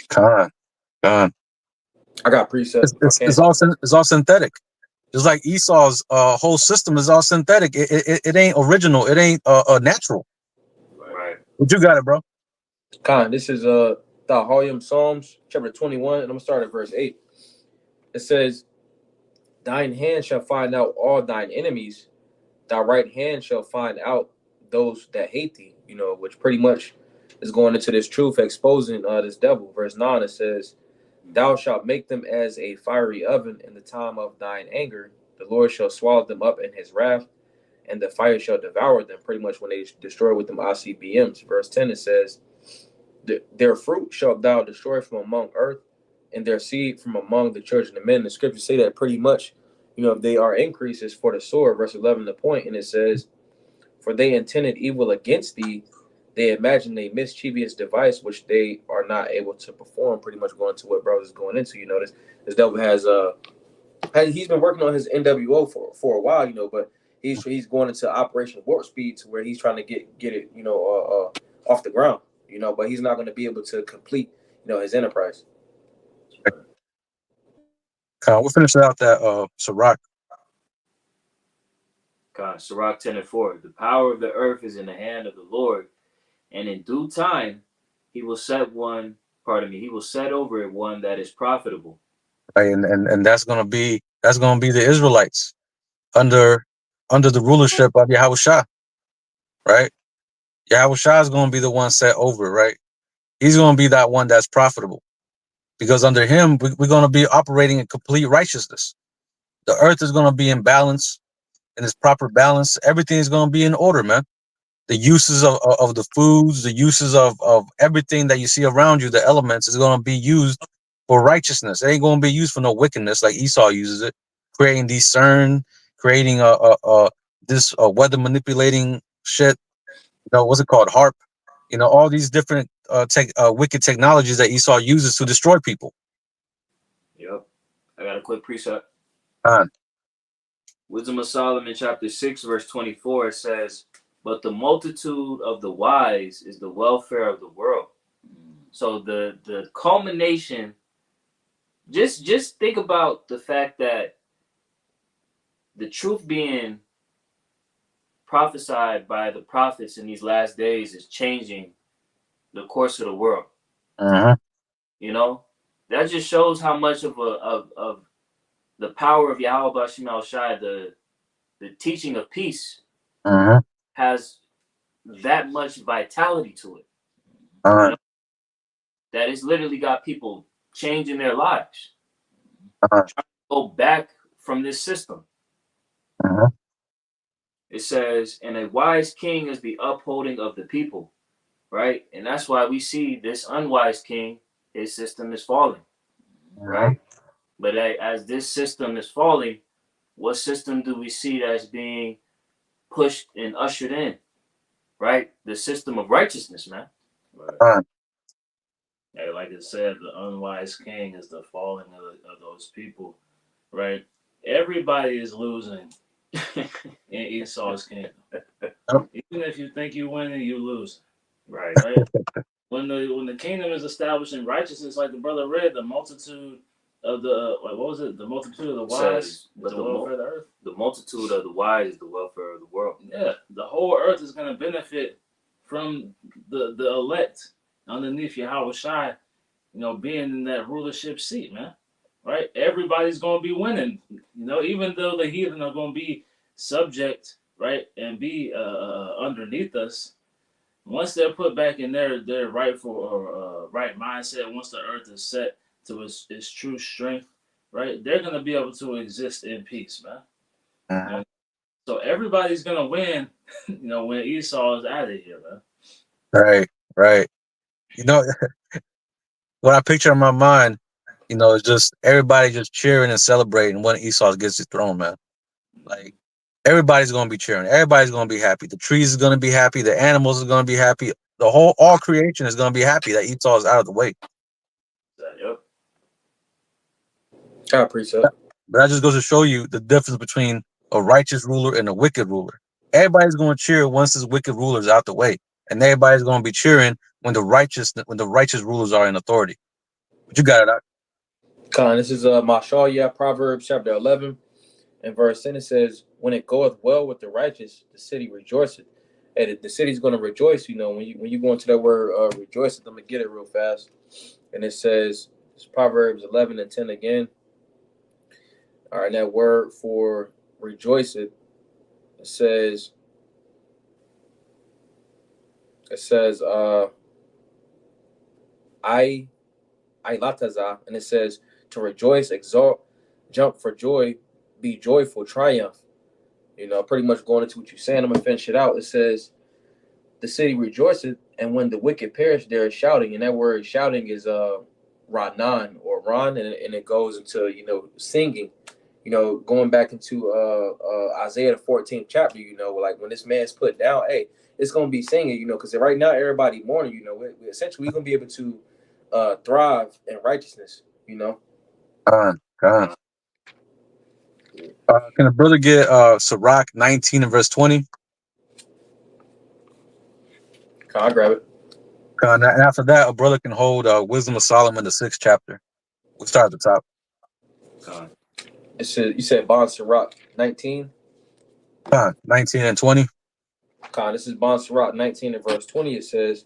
[SPEAKER 1] Con.
[SPEAKER 3] I got presets.
[SPEAKER 1] It's all synthetic. Just like Esau's whole system is all synthetic. It ain't original. It ain't natural.
[SPEAKER 2] right.
[SPEAKER 1] But you got it, bro.
[SPEAKER 3] Khan, this is the Hoyam Psalms, chapter 21, and I'm gonna start at verse 8. It says, "Thine hand shall find out all thine enemies, thy right hand shall find out those that hate thee," which pretty much is going into this truth, exposing this devil. Verse 9, it says, "Thou shalt make them as a fiery oven in the time of thine anger. The Lord shall swallow them up in his wrath, and the fire shall devour them," pretty much when they destroy with them ICBMs. Verse 10, it says, "Their fruit shalt thou destroy from among earth, and their seed from among the children of men." The scriptures say that pretty much, if they are increases for the sword. Verse 11, the point, and it says, "For they intended evil against thee, they imagined a mischievous device which they are not able to perform." Pretty much going to what brothers is going into. This devil he's been working on his NWO for a while, but he's going into Operation Warp Speed, to where he's trying to get it, off the ground, but he's not going to be able to complete, his enterprise.
[SPEAKER 1] We'll finish out that Sirach.
[SPEAKER 2] God, Sirach 10 and 4. "The power of the earth is in the hand of the Lord, and in due time he will set over it one that is profitable."
[SPEAKER 1] Right, and that's gonna be the Israelites under the rulership of Yahushua, right? Yahushua is gonna be the one set over, right? He's gonna be that one that's profitable, because under him we're gonna be operating in complete righteousness. The earth is gonna be in balance. in its proper balance, everything is going to be in order, man. The uses of the foods, the uses of everything that you see around you, the elements, is going to be used for righteousness. It ain't going to be used for no wickedness like Esau uses it, creating discern, creating this weather manipulating shit. What's it called? Harp. All these different wicked technologies that Esau uses to destroy people.
[SPEAKER 2] Yep. I got a quick precept.
[SPEAKER 1] Uh,
[SPEAKER 2] Wisdom of Solomon, chapter 6, verse 24, it says, "But the multitude of the wise is the welfare of the world." So the culmination, just think about the fact that the truth being prophesied by the prophets in these last days is changing the course of the world.
[SPEAKER 1] uh-huh.
[SPEAKER 2] That just shows how much of the power of Yahweh Bashim Al Shai, the teaching of peace,
[SPEAKER 1] Uh-huh.
[SPEAKER 2] has that much vitality to it.
[SPEAKER 1] Uh-huh.
[SPEAKER 2] That it's literally got people changing their lives,
[SPEAKER 1] Uh-huh.
[SPEAKER 2] trying to go back from this system.
[SPEAKER 1] Uh-huh.
[SPEAKER 2] It says, "And a wise king is the upholding of the people," right? And that's why we see this unwise king, his system is falling, right? But as this system is falling, what system do we see that's being pushed and ushered in? Right? The system of righteousness, man.
[SPEAKER 4] Right. Yeah, like it said, the unwise king is the falling of those people, right? Everybody is losing in Esau's kingdom. Even if you think you winning, you lose.
[SPEAKER 2] Right.
[SPEAKER 4] When the kingdom is established in righteousness, like the brother read, the multitude of the what was it? The multitude of the wise,
[SPEAKER 2] but
[SPEAKER 4] the welfare of the earth.
[SPEAKER 2] The multitude of the wise is the welfare of the world.
[SPEAKER 4] Yeah, the whole earth is going to benefit from the elect underneath Yahweh Shai, being in that rulership seat, man. Right? Everybody's going to be winning. Even though the heathen are going to be subject, right, and be underneath us. Once they're put back in their rightful or right mindset, once the earth is set to its true strength, right, they're going to be able to exist in peace, man.
[SPEAKER 1] Uh-huh.
[SPEAKER 4] So everybody's going to win, when Esau is out of here, man.
[SPEAKER 1] Right. What I picture in my mind, is just everybody just cheering and celebrating when Esau gets his throne, man. Like, everybody's going to be cheering. Everybody's going to be happy. The trees are going to be happy. The animals are going to be happy. All creation is going to be happy that Esau is out of the way.
[SPEAKER 2] Yep.
[SPEAKER 3] I appreciate it.
[SPEAKER 1] But that just goes to show you the difference between a righteous ruler and a wicked ruler. Everybody's going to cheer once this wicked ruler is out the way, and everybody's going to be cheering when the righteous rulers are in authority. But you got it out.
[SPEAKER 3] Con, this is Mashal, Proverbs chapter 11 and verse 10. It says, "When it goeth well with the righteous, the city rejoiceth." And the city's going to rejoice. When you go into that word rejoice, I'm gonna get it real fast. And it says, it's Proverbs 11 and 10 again. All right, that word for rejoiceth, it says I lataza, and it says to rejoice, exalt, jump for joy, be joyful, triumph. Pretty much going into what you're saying. I'm gonna finish it out. It says the city rejoiceth, and when the wicked perish, there is shouting. And that word shouting is ranan or ran, and it goes into singing. Going back into Isaiah the 14th chapter. Like when this man's put down, hey, it's gonna be singing. Because right now everybody mourning. We essentially we're gonna be able to thrive in righteousness.
[SPEAKER 1] Can a brother get Sirach 19 and verse 20?
[SPEAKER 3] I'll grab it.
[SPEAKER 1] And after that, a brother can hold Wisdom of Solomon, the 6th chapter. We'll start at the top.
[SPEAKER 3] It said, you said Bon Sirach 19?
[SPEAKER 1] 19 and 20.
[SPEAKER 3] This is Bon Sirach 19 and verse 20. It says,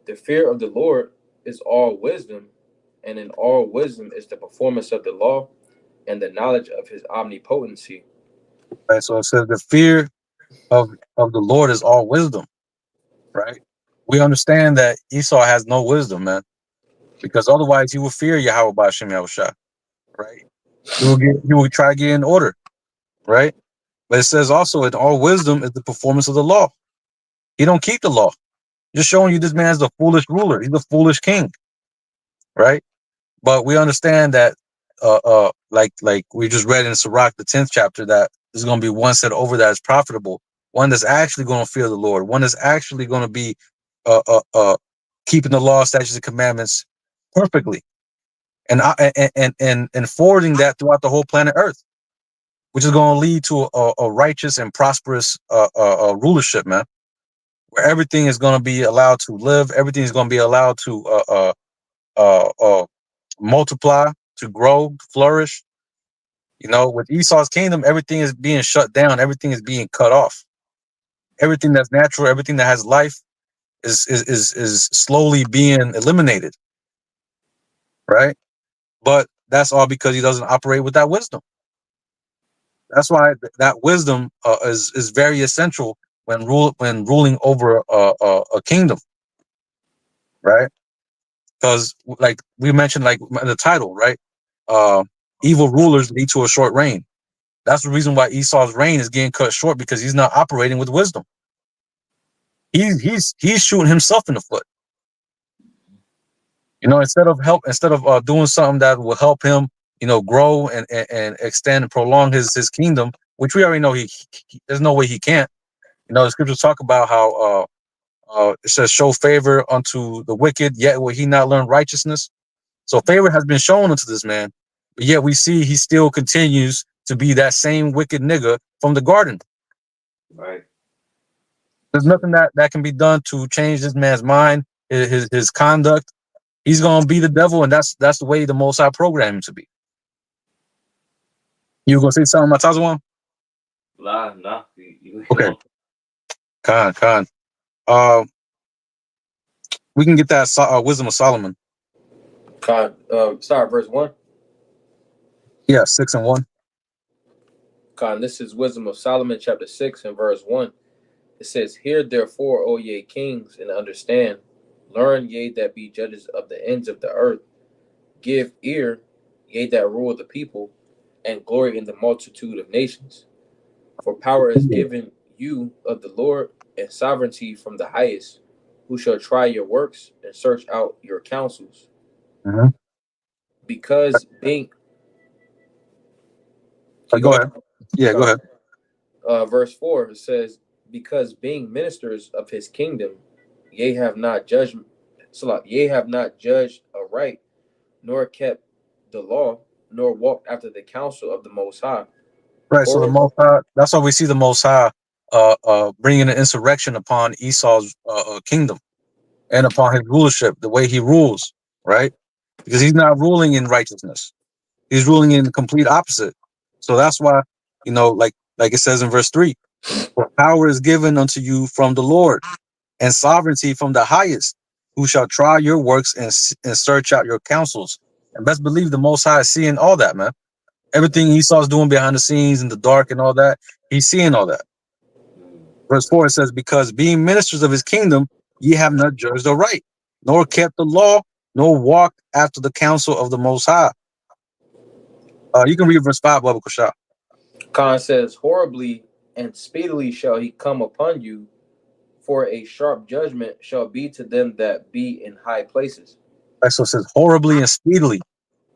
[SPEAKER 3] "The fear of the Lord is all wisdom, and in all wisdom is the performance of the law and the knowledge of his omnipotency."
[SPEAKER 1] Right, so it says the fear of the Lord is all wisdom, right? We understand that Esau has no wisdom, man, because otherwise he will fear Yahweh Bashim Yahushua, right? He will try to get in order, right? But it says also in all wisdom is the performance of the law. He don't keep the law. Just showing you this man's a foolish ruler. He's a foolish king, right? But we understand that, like we just read in Sirach, the 10th chapter, that there's going to be one set over that is profitable, one that's actually going to fear the Lord, one that's actually going to be keeping the law, statutes, and commandments perfectly, and forwarding that throughout the whole planet Earth, which is going to lead to a righteous and prosperous rulership, man, where everything is going to be allowed to live, everything is going to be allowed to multiply, to grow, to flourish. You know, with Esau's kingdom, everything is being shut down, everything is being cut off. Everything that's natural, everything that has life is slowly being eliminated, right? But that's all because he doesn't operate with that wisdom. That's why that wisdom is very essential when ruling over a kingdom, right? Because like we mentioned, like the title, right? Evil rulers lead to a short reign. That's the reason why Esau's reign is getting cut short, because he's not operating with wisdom. He's shooting himself in the foot. You know, instead of doing something that will help him, you know, grow and extend and prolong his kingdom, which we already know he there's no way he can't. You know, the scriptures talk about how it says, "Show favor unto the wicked, yet will he not learn righteousness." So favor has been shown unto this man, but yet we see he still continues to be that same wicked nigga from the garden.
[SPEAKER 2] Right.
[SPEAKER 1] There's nothing that can be done to change this man's mind, his conduct. He's gonna be the devil, and that's the way the Most High programmed him to be. You gonna say something, Matazwan?
[SPEAKER 2] Nah.
[SPEAKER 1] Okay. Khan. We can get that wisdom of Solomon.
[SPEAKER 3] Start verse 1.
[SPEAKER 1] Yeah, 6 and 1.
[SPEAKER 3] This is Wisdom of Solomon, chapter 6 and verse 1. It says, "Hear therefore, O ye kings, and understand. Learn, ye that be judges of the ends of the earth. Give ear, ye that rule the people, and glory in the multitude of nations. For power is given you of the Lord, and sovereignty from the highest, who shall try your works and search out your counsels.
[SPEAKER 1] Mm-hmm.
[SPEAKER 3] Because being..."
[SPEAKER 1] Go ahead. Yeah, go ahead.
[SPEAKER 3] Verse 4, it says, "Because being ministers of his kingdom, ye have not judged aright, nor kept the law, nor walked after the counsel of the Most High."
[SPEAKER 1] Right. So the
[SPEAKER 3] Or
[SPEAKER 1] Most High, that's why we see the Most High bringing an insurrection upon Esau's kingdom and upon his rulership, the way he rules, right? Because he's not ruling in righteousness. He's ruling in the complete opposite. So that's why, you know, like it says in verse 3, "For power is given unto you from the Lord, and sovereignty from the highest, who shall try your works and search out your counsels." And best believe the Most High is seeing all that, man. Everything Esau's doing behind the scenes in the dark and all that, he's seeing all that. Verse 4, it says, "Because being ministers of his kingdom, ye have not judged aright, nor kept the law, nor walked after the counsel of the Most High." You can read verse 5, Baba Kushah.
[SPEAKER 3] Khan says, "Horribly and speedily shall he come upon you, for a sharp judgment shall be to them that be in high places."
[SPEAKER 1] Right, so it says horribly and speedily.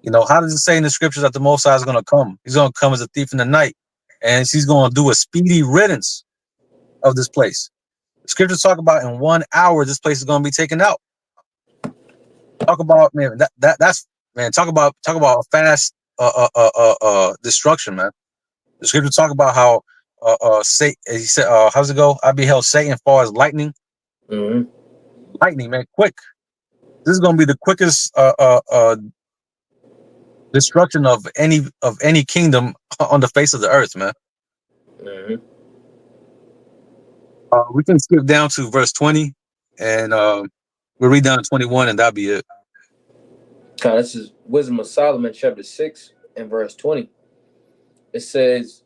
[SPEAKER 1] You know, how does it say in the scriptures that the Most High is going to come? He's going to come as a thief in the night, and he's going to do a speedy riddance of this place. The scriptures talk about in 1 hour this place is going to be taken out. Talk about, man, that's man. Talk about a fast destruction, man. The scriptures talk about how Satan, he said, how's it go? "I beheld Satan fall as lightning."
[SPEAKER 3] Mm-hmm.
[SPEAKER 1] Lightning, man, quick. This is going to be the quickest destruction of any kingdom on the face of the earth, man.
[SPEAKER 3] Mm-hmm.
[SPEAKER 1] We can skip down to verse 20, and we'll read down to 21, and that'll be it.
[SPEAKER 3] This is Wisdom of Solomon, chapter 6 and verse 20. It says,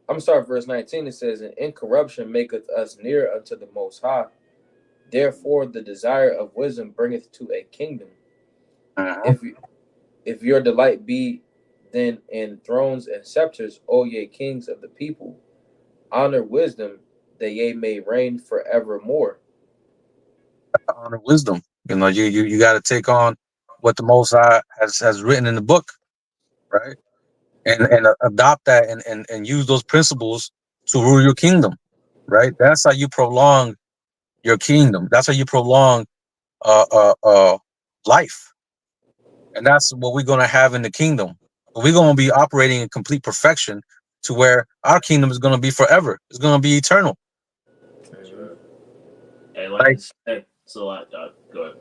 [SPEAKER 3] I'm going to start verse 19. It says, "And incorruption maketh us near unto the Most High. Therefore the desire of wisdom bringeth to a kingdom.
[SPEAKER 1] Uh-huh.
[SPEAKER 3] If your delight be then in thrones and scepters, O ye kings of the people, honor wisdom, that ye may reign forevermore.
[SPEAKER 1] Honor wisdom. You know, you got to take on what the Most High has written in the book, right? And adopt that and use those principles to rule your kingdom, right? That's how you prolong your kingdom. That's how you prolong life, and that's what we're gonna have in the kingdom. We're gonna be operating in complete perfection to where our kingdom is gonna be forever. It's gonna be eternal.
[SPEAKER 4] Hey, like
[SPEAKER 1] Like,
[SPEAKER 4] you said, so go ahead.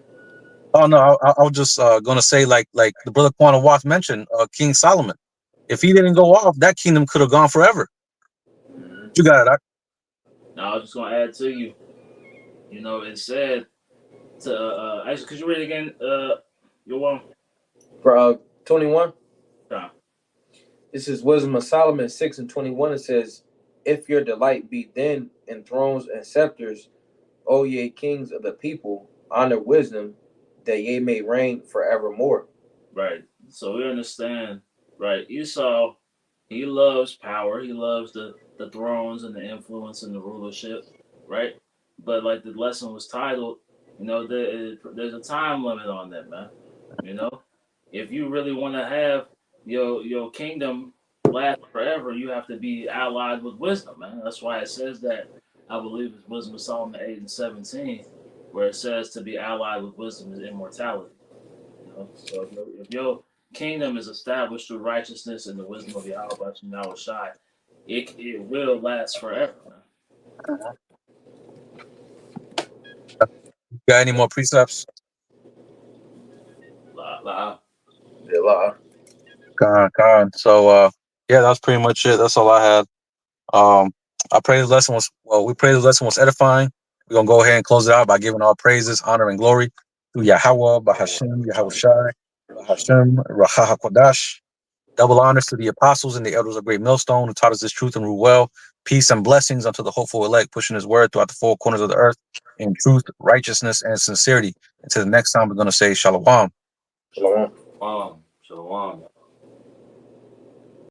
[SPEAKER 1] oh no, I was just gonna say like the brother Quanah Watts mentioned, King Solomon. If he didn't go off, that kingdom could have gone forever. You got it.
[SPEAKER 4] Now I was just gonna add to you. You know, it said to actually, could you read it again? Your one.
[SPEAKER 3] For 21,
[SPEAKER 4] Yeah.
[SPEAKER 3] this is Wisdom of Solomon 6:21. It says, "If your delight be then in thrones and scepters, O ye kings of the people, honor wisdom, that ye may reign forevermore."
[SPEAKER 4] Right. So we understand. Right. Esau, he loves power. He loves the thrones and the influence and the rulership. Right. But like the lesson was titled, you know, there's a time limit on that, man. You know, if you really want to have your kingdom last forever, you have to be allied with wisdom, man. That's why it says that. I believe it's Wisdom of Solomon 8:17, where it says to be allied with wisdom is immortality. You know, so if your kingdom is established through righteousness and the wisdom of Yahweh Shai, Shai, it will last forever, man.
[SPEAKER 1] Got any more precepts?
[SPEAKER 3] Yeah,
[SPEAKER 1] Con. So yeah, that's pretty much it. That's all I had. I pray this lesson was we pray this lesson was edifying. We're gonna go ahead and close it out by giving all praises, honor, and glory to Yahweh, Bahashem, Yahweh Shai, Bahashem, Raha HaKodash. Double honors to the apostles and the elders of Great Millstone who taught us this truth and rule well. Peace and blessings unto the hopeful elect, pushing his word throughout the four corners of the earth in truth, righteousness, and sincerity. Until the next time, we're going to say Shalom.
[SPEAKER 3] Shalom.
[SPEAKER 2] Shalom.